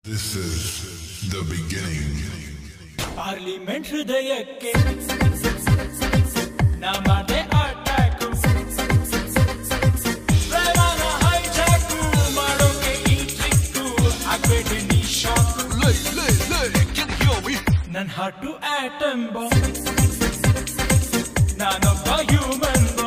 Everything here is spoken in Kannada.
This is the beginning. Parliament ಹೃದಯಕ್ಕೆ ನಾ ಮಾಡಿದೆ ಅಟ್ಯಾಕ್ ಪ್ರೇಮನ ಹೈಜಾಕ್ ಮಾಡೋಕೆ ಈ ಟ್ರಿಕ್ ಆಗ್ಬೇಡಿ ನೀ shock Can you hear me? ನನ್ನ ಹಾರ್ಟು ಆಟಮ್ ಬಾಂಬ್ ನಾನೊಬ್ಬ ಹ್ಯೂಮನ್ ಬಾಂಬ್